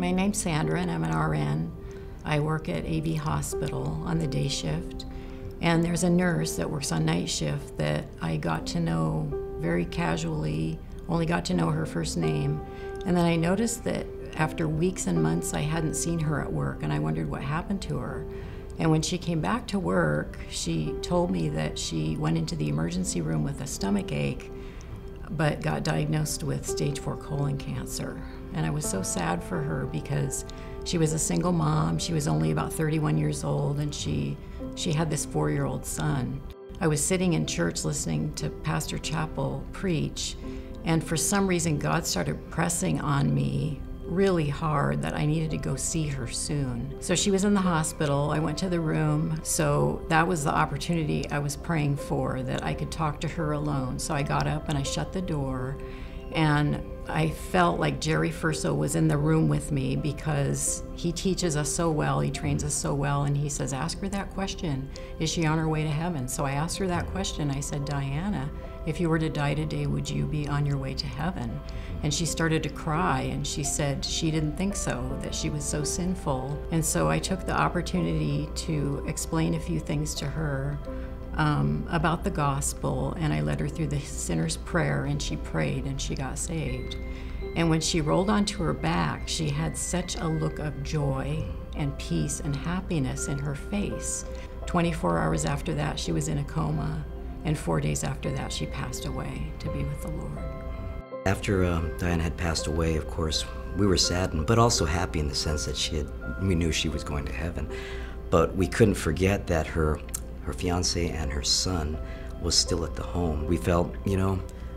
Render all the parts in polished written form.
My name's Sandra and I'm an RN. I work at AB Hospital on the day shift. And there's a nurse that works on night shift that I got to know very casually, only got to know her first name. And then I noticed that after weeks and months I hadn't seen her at work, and I wondered what happened to her. And when she came back to work, she told me that she went into the emergency room with a stomach ache, but got diagnosed with stage 4 colon cancer. And I was so sad for her because she was a single mom. She was only about 31 years old, and she had this 4-year-old son. I was sitting in church listening to Pastor Chappell preach, and for some reason God started pressing on me really hard that I needed to go see her soon. So she was in the hospital. I went to the room. So that was the opportunity I was praying for, that I could talk to her alone. So I got up and I shut the door, and I felt like Jerry Furso was in the room with me because he teaches us so well, he trains us so well, and he says, ask her that question, is she on her way to heaven? So I asked her that question. I said, Diana, if you were to die today, would you be on your way to heaven? And she started to cry, and she said she didn't think so, that she was so sinful. And so I took the opportunity to explain a few things to her about the gospel, and I led her through the sinner's prayer, and she prayed and she got saved. And when she rolled onto her back, she had such a look of joy and peace and happiness in her face. 24 hours after that, she was in a coma, and 4 days after that, she passed away to be with the Lord. After Diana had passed away, of course, we were saddened, but also happy in the sense that we knew she was going to heaven. But we couldn't forget that her fiance and her son was still at the home. We felt,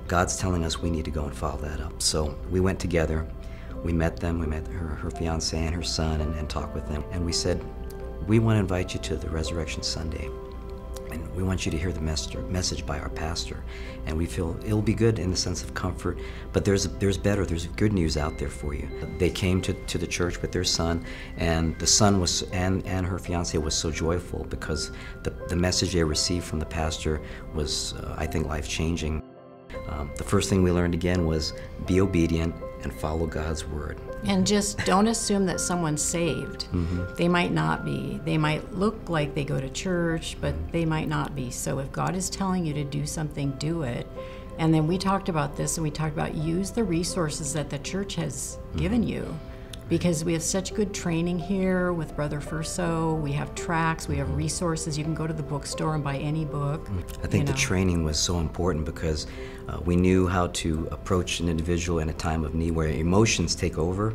God's telling us we need to go and follow that up. So we went together, we met them, we met her fiance and her son and talked with them. And we said, we want to invite you to the Resurrection Sunday. And we want you to hear the message by our pastor. And we feel it'll be good in the sense of comfort, but there's good news out there for you. They came to the church with their son, and the son was, and her fiance was so joyful because the message they received from the pastor was, I think, life-changing. The first thing we learned again was be obedient and follow God's word. And just don't assume that someone's saved. Mm-hmm. They might not be. They might look like they go to church, but they might not be. So if God is telling you to do something, do it. And then we talked about this, and we talked about use the resources that the church has given you. Because we have such good training here with Brother Furso. We have tracts, we have resources. You can go to the bookstore and buy any book. I think the training was so important because we knew how to approach an individual in a time of need where emotions take over,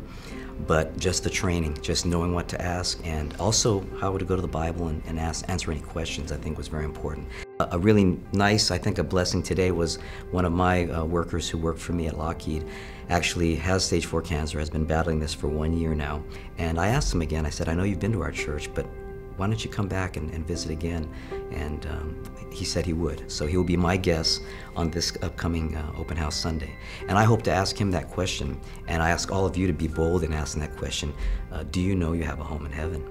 but just the training, just knowing what to ask, and also how to go to the Bible and answer any questions, I think was very important. A really nice, I think a blessing today was one of my workers who worked for me at Lockheed actually has stage 4 cancer, has been battling this for 1 year now. And I asked him again, I said, I know you've been to our church, but why don't you come back and visit again? And he said he would. So he will be my guest on this upcoming Open House Sunday. And I hope to ask him that question, and I ask all of you to be bold in asking that question. Do you know you have a home in heaven?